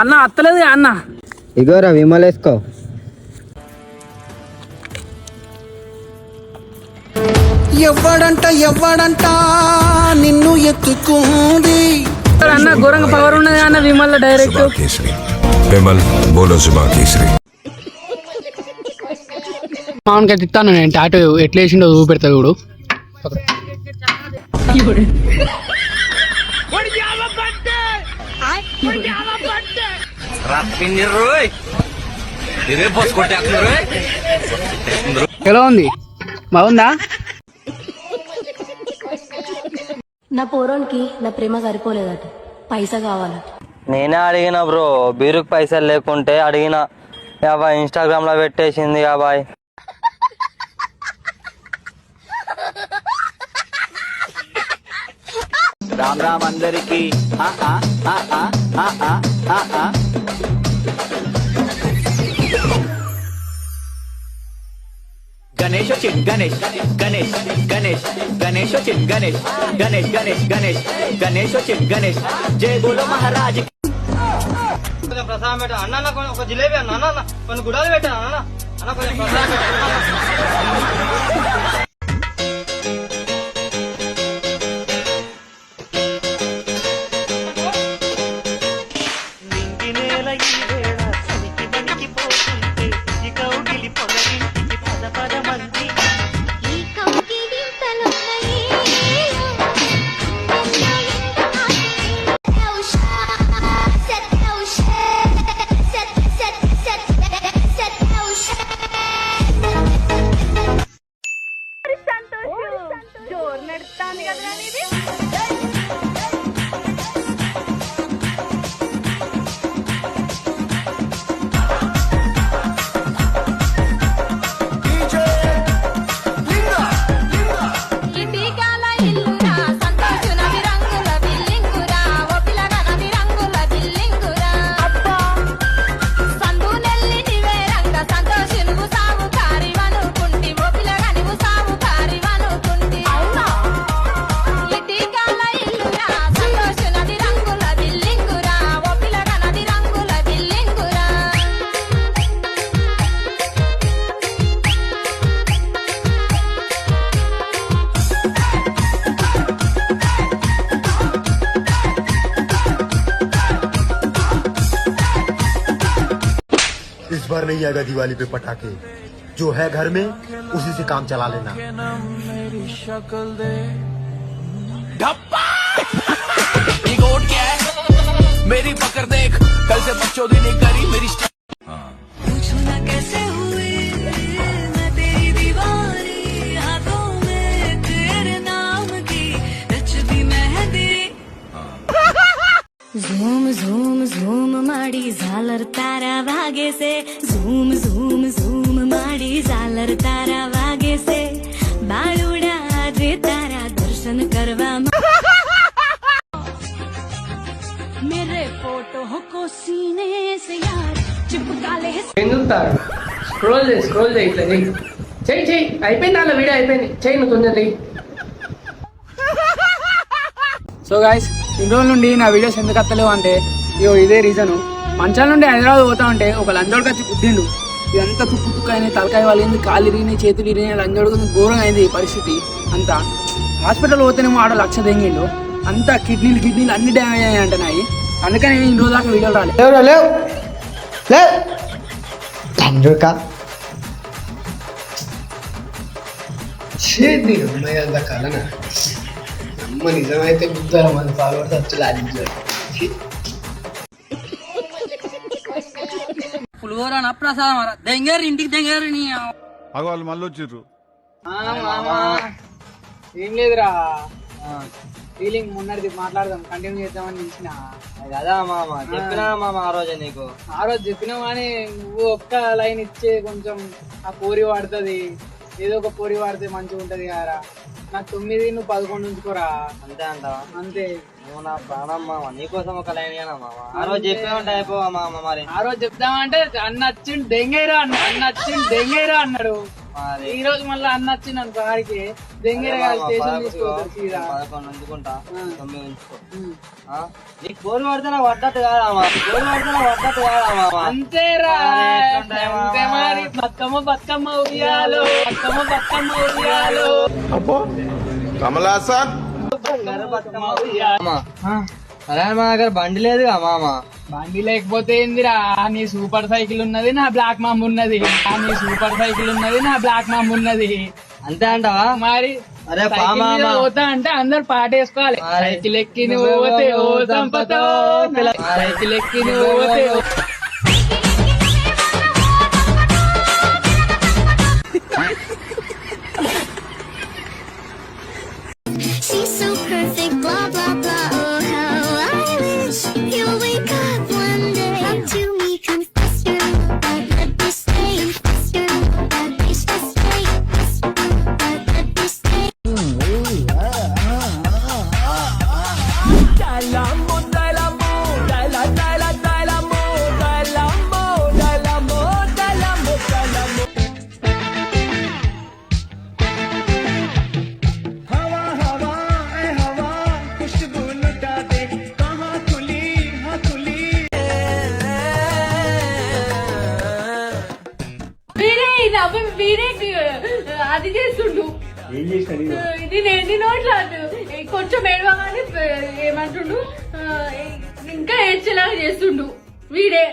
అన్న అత్తలేదు అన్న. ఇగోరా విమలేసుకో. ఎవ్వడంట నిన్ను ఎత్తుకుంది అన్న ఘోరంగా పవర్ ఉన్నది అన్న విమల్ డైరెక్ట్. విమల్ బోలో సుబా కేసరి. మామూలుగా తిట్టాను నేను టాటూ ఎట్లా వేసిండో చూపెడతా చూడు. ఎలా ఉంది, బాగుందా? నా పోరోనికి నా ప్రేమ సరిపోలేదట, పైసా కావాలట. నేనే అడిగిన బ్రో, బీరుకు పైసలు లేకుంటే అడిగిన. అబ్బాయి ఇన్స్టాగ్రామ్ లో పెట్టేసింది అబ్బాయి. రామ్ రామ్ అందరికి గణేష్ వచ్చింది గణేష్ గణేష్ గణేష్ గణేష్ వచ్చింది గణేష్ గణేష్ గణేష్ గణేష్ గణేష్ వచ్చింది గణేష్ జై బోలో మహారాజ్. ప్రసాదం పెట్ట అన్న, ఒక జిలేబీ అన్న, అన్న కొన్ని గుడాలు పెట్టా అన్న, అన్న కొంచెం ప్రసాదం इस बार नहीं आएगा दिवाली पे पटाखे, जो है घर में उसी से काम चला लेना. मेरी पकड़ देख, कल से बच्चों भी नहीं करी मेरी. पूछना कैसे हुई मैं तेरी दीवानी, हाथों में तेरे नाम की रच दी मेहंदी. झूम झूम झूम माड़ी झालर तारा भागे से, झूम झूम झूम माड़ी झालर तारा भागे से, बालुड़ा जे तारा दर्शन करवा. मेरे फोटो को सीने से यार चिपका ले. ఎందుకు స్క్రోల్ చేయి ఇట్లా చెయ్యి అయిపోయింది, అలా వీడియో అయిపోయింది, చెయ్యి నువ్వు తొందర చెయ్యి. సో గాయస్, ఇన్ని రోజుల నుండి నా వీడియోస్ ఎందుకు వస్తలేవు అంటే ఇదే రీజను. మంచాల నుండి హైదరాబాద్ పోతా ఉంటే ఒక లంజోడికి వచ్చి గుద్దిండు. ఇదంతా తుక్కు తుక్కు అయినాయి, తలకాయ వాళ్ళింది, కాళ్ళు ఇరిగినాయి, చేతులు ఇరిగినాయి. లంజోడికి ఘోరంగా అయింది పరిస్థితి అంతా. హాస్పిటల్ పోతేనేమో ఆడ 1,00,000 తెంగిండు. అంతా కిడ్నీలు అన్ని డ్యామేజ్ అయ్యాయి అంటున్నాయి. అందుకని నేను ఇన్ని రోజు దాకా వీడియోలు రాలేదు. నిజమైతే గుద్దారు మన ఫాలోవర్స్ వచ్చి లాజించారు. పులిహోర ప్రసాదం దెంగారు ఇంటికి దెంగారు. వాళ్ళు మళ్ళీ వచ్చిర్రు. ఏం లేదురా, ఫీలింగ్ మొన్నటిది మాట్లాడదాం, కంటిన్యూ చేద్దామని నిలిచిన కదా మామ. చెప్పినా మామ ఆ రోజే నీకు. ఆ రోజు చెప్పినావు కానీ నువ్వు ఒక్క లైన్ ఇచ్చే కొంచెం ఆ కోరి వాడుతుంది, ఏదో ఒక కోరి వాడితే మంచిగా ఉంటది కదరా. నాకు 9 నువ్వు 11 ఉంచుకోరా. అంతే అంటావా? అంతే. నువ్వు నా ప్రాణం మామ, నీకోసం ఒక లైన్ మామ. ఆ రోజు చెప్పామంటే అయిపోవా మామ. మరి ఆ రోజు చెప్దామంటే అన్న వచ్చిండు దెంగేరా అన్నాడు. ఈ రోజు మళ్ళీ అన్న వచ్చింది కాడికి దెంగర స్టేషన్ తీసుకోవచ్చు సీదా 11 ఉంచుకుంటా 9 ఉంచుకో నీకు గోలు పడితే నాకు పడ్డట్టు కాదామా అంతేరా అంతే మరి బతుకమ్మ ఉయ్యాలో कमला हसन అరే మా దగ్గర బండి లేదుగా మామ బండి లేకపోతే ఏందిరా నీ సూపర్ సైకిల్ ఉన్నది నా బ్లాక్ మామ్ ఉన్నది అంతే అంటావా మరి అరే సైకిల్ మీద పోతా అంటే అందరు పాట వేసుకోవాలి సైకిల్ ఎక్కి నువ్వు పోతే ఓ సంపతో సైకిల్ ఎక్కి నువ్వు పోతే ఓ She's so perfect, blah blah blah. Oh, how I wish you'll wake up one day. Come to me, confess your love, let me stay. Confess your love, let me stay. Let me stay. వీరే అది చేస్తుండు ఇది నోట్లా కొంచెం ఏడవగానే ఏమంటుండు ఇంకా ఏడ్చేలాగా చేస్తుండు వీడే